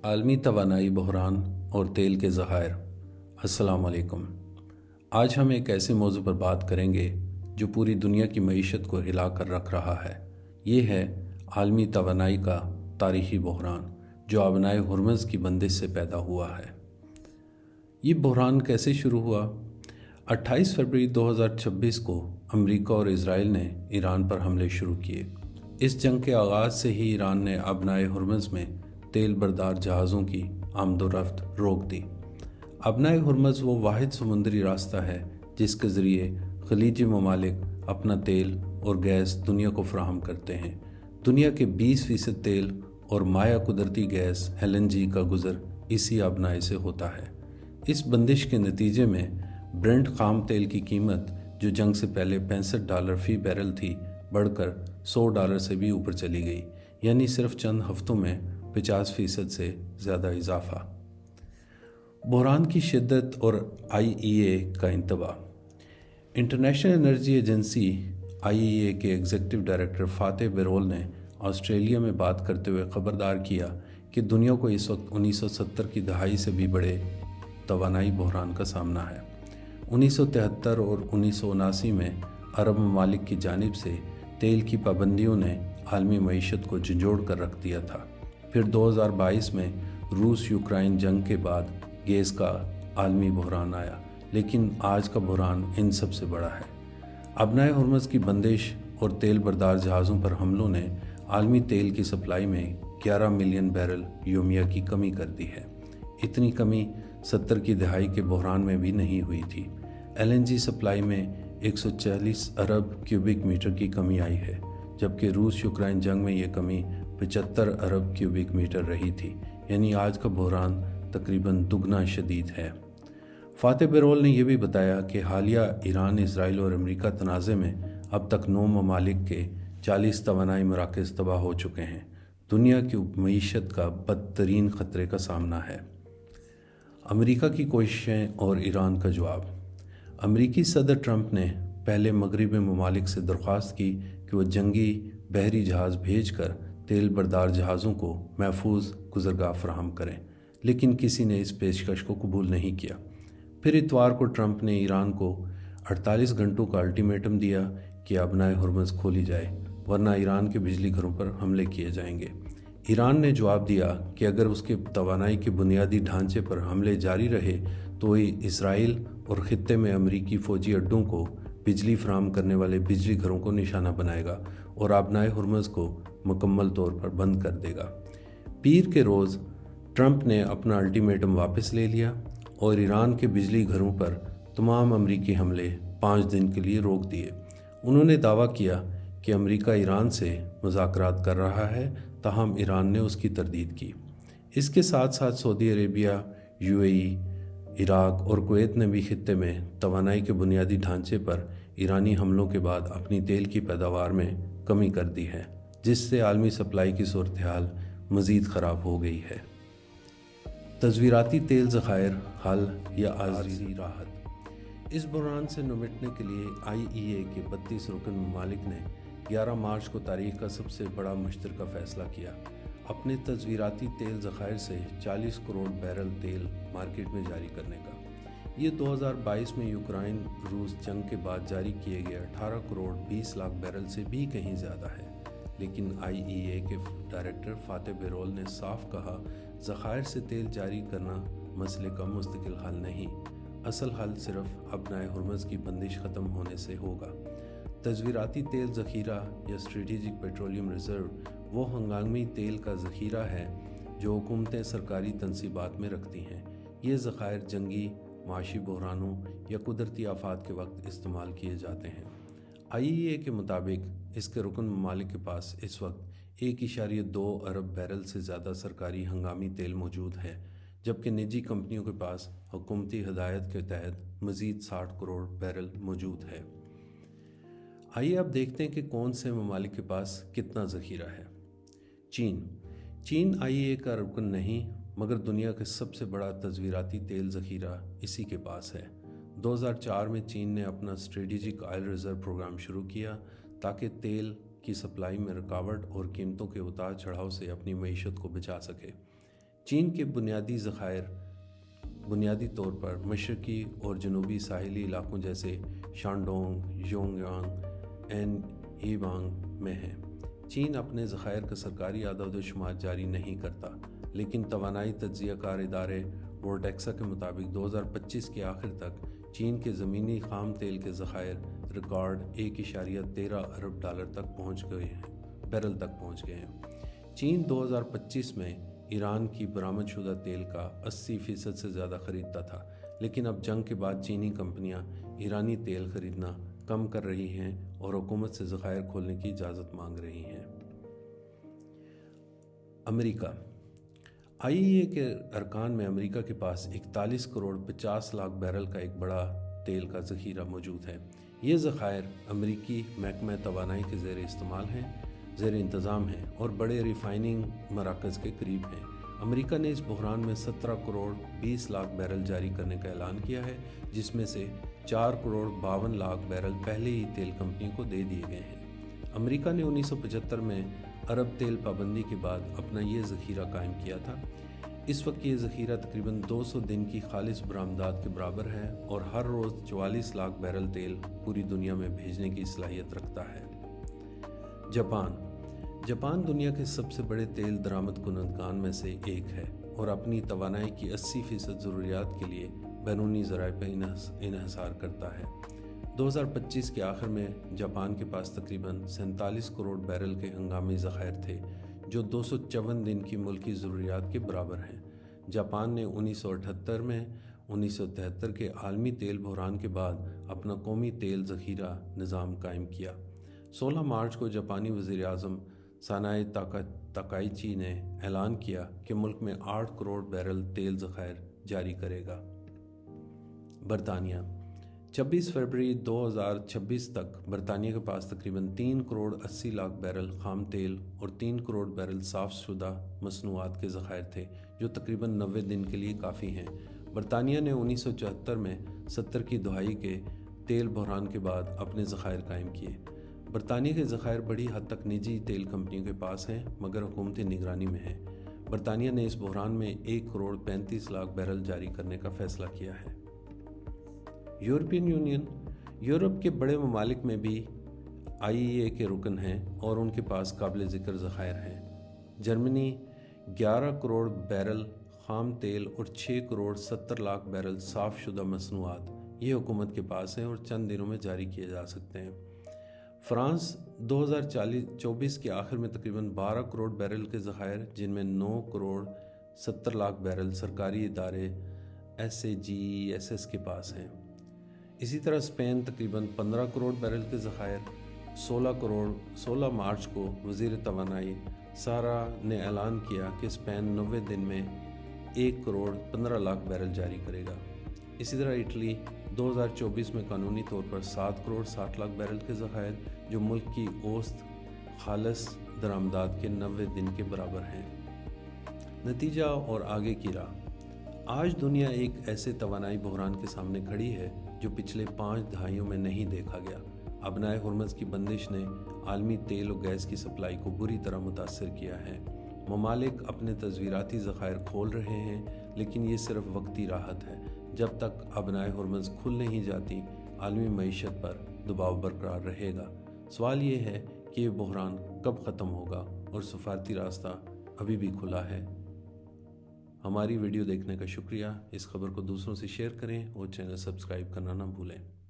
عالمی توانائی بحران اور تیل کے ذخائر۔ السلام علیکم۔ آج ہم ایک ایسے موضوع پر بات کریں گے جو پوری دنیا کی معیشت کو ہلا کر رکھ رہا ہے۔ یہ ہے عالمی توانائی کا تاریخی بحران جو آبنائے ہرمز کی بندش سے پیدا ہوا ہے۔ یہ بحران کیسے شروع ہوا؟ 28 فروری 2026 کو امریکہ اور اسرائیل نے ایران پر حملے شروع کیے۔ اس جنگ کے آغاز سے ہی ایران نے آبنائے ہرمز میں تیل بردار جہازوں کی آمد و رفت روک دی۔ آبنائے ہرمز وہ واحد سمندری راستہ ہے جس کے ذریعے خلیجی ممالک اپنا تیل اور گیس دنیا کو فراہم کرتے ہیں۔ دنیا کے 20% تیل اور مائع قدرتی گیس LNG کا گزر اسی آبنائے سے ہوتا ہے۔ اس بندش کے نتیجے میں برنٹ خام تیل کی قیمت جو جنگ سے پہلے $65 فی بیرل تھی بڑھ کر $100 سے بھی اوپر چلی گئی، یعنی صرف چند ہفتوں میں 50% سے زیادہ اضافہ۔ بحران کی شدت اور IEA کا انتباہ۔ انٹرنیشنل انرجی ایجنسی IEA کے ایگزیکٹو ڈائریکٹر فاتح بیرول نے آسٹریلیا میں بات کرتے ہوئے خبردار کیا کہ دنیا کو اس وقت 1970 کی دہائی سے بھی بڑے توانائی بحران کا سامنا ہے۔ 1973 اور 1979 میں عرب ممالک کی جانب سے تیل کی پابندیوں نے عالمی معیشت کو جھنجھوڑ کر رکھ دیا تھا۔ پھر 2022 میں روس یوکرائن جنگ کے بعد گیس کا عالمی بحران آیا، لیکن آج کا بحران ان سب سے بڑا ہے۔ آبنائے ہرمز کی بندش اور تیل بردار جہازوں پر حملوں نے عالمی تیل کی سپلائی میں 11 ملین بیرل یومیہ کی کمی کر دی ہے۔ اتنی کمی 70 کی دہائی کے بحران میں بھی نہیں ہوئی تھی۔ LNG سپلائی میں 140 ارب کیوبک میٹر کی کمی آئی ہے، جبکہ روس یوکرائن جنگ میں یہ کمی 75 ارب کیوبک میٹر رہی تھی، یعنی آج کا بحران تقریباً دگنا شدید ہے۔ فاتح بیرول نے یہ بھی بتایا کہ حالیہ ایران، اسرائیل اور امریکہ تنازع میں اب تک 9 ممالک کے 40 توانائی مراکز تباہ ہو چکے ہیں۔ دنیا کی معیشت کا بدترین خطرے کا سامنا ہے۔ امریکہ کی کوششیں اور ایران کا جواب۔ امریکی صدر ٹرمپ نے پہلے مغربی ممالک سے درخواست کی کہ وہ جنگی بحری جہاز بھیج کر تیل بردار جہازوں کو محفوظ گزرگاہ فراہم کریں، لیکن کسی نے اس پیشکش کو قبول نہیں کیا۔ پھر اتوار کو ٹرمپ نے ایران کو 48 گھنٹوں کا الٹیمیٹم دیا کہ آبنائے ہرمز کھولی جائے، ورنہ ایران کے بجلی گھروں پر حملے کیے جائیں گے۔ ایران نے جواب دیا کہ اگر اس کے توانائی کے بنیادی ڈھانچے پر حملے جاری رہے تو اسرائیل اور خطے میں امریکی فوجی اڈوں کو بجلی فراہم کرنے والے بجلی گھروں کو نشانہ بنائے گا اور آبنائے ہرمز کو مکمل طور پر بند کر دے گا۔ پیر کے روز ٹرمپ نے اپنا الٹیمیٹم واپس لے لیا اور ایران کے بجلی گھروں پر تمام امریکی حملے 5 دن کے لیے روک دیے۔ انہوں نے دعویٰ کیا کہ امریکہ ایران سے مذاکرات کر رہا ہے، تاہم ایران نے اس کی تردید کی۔ اس کے ساتھ ساتھ سعودی عربیہ، UAE، عراق اور کویت نے بھی خطے میں توانائی کے بنیادی ڈھانچے پر ایرانی حملوں کے بعد اپنی تیل کی پیداوار میں کمی کر دی ہے، جس سے عالمی سپلائی کی صورتحال مزید خراب ہو گئی ہے۔ تزویراتی تیل ذخائر حل یا عارضی راحت۔ اس بحران سے نمٹنے کے لیے IEA کے 32 رکن ممالک نے 11 مارچ کو تاریخ کا سب سے بڑا مشترکہ فیصلہ کیا، اپنے تزویراتی تیل ذخائر سے 40 کروڑ بیرل تیل مارکیٹ میں جاری کرنے کا۔ یہ 2022 میں یوکرائن روس جنگ کے بعد جاری کیے گئے 18 کروڑ 20 لاکھ بیرل سے بھی کہیں زیادہ ہے، لیکن IEA کے ڈائریکٹر فاتح بیرول نے صاف کہا، ذخائر سے تیل جاری کرنا مسئلے کا مستقل حل نہیں، اصل حل صرف آبنائے ہرمز کی بندش ختم ہونے سے ہوگا۔ تزویراتی تیل ذخیرہ یا اسٹریٹجک پیٹرولیم ریزرو وہ ہنگامی تیل کا ذخیرہ ہے جو حکومتیں سرکاری تنصیبات میں رکھتی ہیں۔ یہ ذخائر جنگی، معاشی بحرانوں یا قدرتی آفات کے وقت استعمال کیے جاتے ہیں۔ IEA کے مطابق اس کے رکن ممالک کے پاس اس وقت 1.2 ارب بیرل سے زیادہ سرکاری ہنگامی تیل موجود ہے، جبکہ نجی کمپنیوں کے پاس حکومتی ہدایت کے تحت مزید 60 کروڑ بیرل موجود ہے۔ آئیے اب دیکھتے ہیں کہ کون سے ممالک کے پاس کتنا ذخیرہ ہے۔ چین IEA کا رکن نہیں، مگر دنیا کا سب سے بڑا تزویراتی تیل ذخیرہ اسی کے پاس ہے۔ 2004 میں چین نے اپنا اسٹریٹجک آئل ریزرو پروگرام شروع کیا تاکہ تیل کی سپلائی میں رکاوٹ اور قیمتوں کے اتار چڑھاؤ سے اپنی معیشت کو بچا سکے۔ چین کے بنیادی ذخائر بنیادی طور پر مشرقی اور جنوبی ساحلی علاقوں جیسے شانڈونگ، یونگیانگ اینڈ ہیبانگ میں ہیں۔ چین اپنے ذخائر کا سرکاری اعداد و شمار جاری نہیں کرتا، لیکن توانائی تجزیہ کار ادارے وورڈیکسا کے مطابق 2025 کے آخر تک چین کے زمینی خام تیل کے ذخائر ریکارڈ 1.13 ارب ڈالر تک پہنچ گئے ہیں۔ چین 2025 میں ایران کی برآمد شدہ تیل کا 80% سے زیادہ خریدتا تھا، لیکن اب جنگ کے بعد چینی کمپنیاں ایرانی تیل خریدنا کم کر رہی ہیں اور حکومت سے ذخائر کھولنے کی اجازت مانگ رہی ہیں۔ امریکہ IEA کے ارکان میں امریکہ کے پاس 41 کروڑ 50 لاکھ بیرل کا ایک بڑا تیل کا ذخیرہ موجود ہے۔ یہ ذخائر امریکی محکمہ توانائی کے زیر انتظام ہیں اور بڑے ریفائننگ مراکز کے قریب ہیں۔ امریکہ نے اس بحران میں 17 کروڑ 20 لاکھ بیرل جاری کرنے کا اعلان کیا ہے، جس میں سے 4 کروڑ 52 لاکھ بیرل پہلے ہی تیل کمپنیوں کو دے دیے گئے ہیں۔ امریکہ نے 1975 میں عرب تیل پابندی کے بعد اپنا یہ ذخیرہ قائم کیا تھا۔ اس وقت یہ ذخیرہ تقریباً 200 دن کی خالص برآمدات کے برابر ہے اور ہر روز 44 لاکھ بیرل تیل پوری دنیا میں بھیجنے کی صلاحیت رکھتا ہے۔ جاپان دنیا کے سب سے بڑے تیل درآمد کنندگان میں سے ایک ہے اور اپنی توانائی کی 80% ضروریات کے لیے بیرونی ذرائع پر انحصار کرتا ہے۔ 2025 کے آخر میں جاپان کے پاس تقریباً 47 کروڑ بیرل کے ہنگامی ذخائر تھے، جو 254 دن کی ملکی ضروریات کے برابر ہیں۔ جاپان نے 1978 کے عالمی تیل بحران کے بعد اپنا قومی تیل ذخیرہ نظام قائم کیا۔ 16 مارچ کو جاپانی وزیر اعظم سانائے تاکائچی نے اعلان کیا کہ ملک میں 8 کروڑ بیرل تیل ذخائر جاری کرے گا۔ برطانیہ 26 فروری 2026 تک برطانیہ کے پاس تقریباً 3 کروڑ 80 لاکھ بیرل خام تیل اور 3 کروڑ بیرل صاف شدہ مصنوعات کے ذخائر تھے، جو تقریباً 90 دن کے لیے کافی ہیں۔ برطانیہ نے 1974 میں 70 کی دہائی کے تیل بحران کے بعد اپنے ذخائر قائم کیے۔ برطانیہ کے ذخائر بڑی حد تک نجی تیل کمپنیوں کے پاس ہیں، مگر حکومتی نگرانی میں ہیں۔ برطانیہ نے اس بحران میں 1 کروڑ 35 لاکھ بیرل جاری کرنے کا فیصلہ کیا ہے۔ یورپین یونین یورپ کے بڑے ممالک میں بھی IEA کے رکن ہیں اور ان کے پاس قابل ذکر ذخائر ہیں۔ جرمنی 11 کروڑ بیرل خام تیل اور 6 کروڑ 70 لاکھ بیرل صاف شدہ مصنوعات یہ حکومت کے پاس ہیں اور چند دنوں میں جاری کیے جا سکتے ہیں۔ فرانس 2024 کے آخر میں تقریباً 12 کروڑ بیرل کے ذخائر، جن میں 9 کروڑ 70 لاکھ بیرل سرکاری ادارے SAGESS کے پاس ہیں۔ اسی طرح اسپین تقریباً 15 کروڑ بیرل کے ذخائر۔ 16 مارچ کو وزیر توانائی سارا نے اعلان کیا کہ اسپین 90 دن میں 1 کروڑ 15 لاکھ بیرل جاری کرے گا۔ اسی طرح اٹلی 2024 میں قانونی طور پر 7 کروڑ 60 لاکھ بیرل کے ذخائر، جو ملک کی اوسط خالص درآمدات کے 90 دن کے برابر ہیں۔ نتیجہ اور آگے کی راہ۔ آج دنیا ایک ایسے توانائی بحران کے سامنے کھڑی ہے جو پچھلے 5 دہائیوں میں نہیں دیکھا گیا۔ ابنائے ہرمز کی بندش نے عالمی تیل و گیس کی سپلائی کو بری طرح متاثر کیا ہے۔ ممالک اپنے تصویراتی ذخائر کھول رہے ہیں، لیکن یہ صرف وقتی راحت ہے۔ جب تک ابنائے ہرمز کھل نہیں جاتی، عالمی معیشت پر دباؤ برقرار رہے گا۔ سوال یہ ہے کہ یہ بحران کب ختم ہوگا اور سفارتی راستہ ابھی بھی کھلا ہے۔ ہماری ویڈیو دیکھنے کا شکریہ۔ اس خبر کو دوسروں سے شیئر کریں اور چینل سبسکرائب کرنا نہ بھولیں۔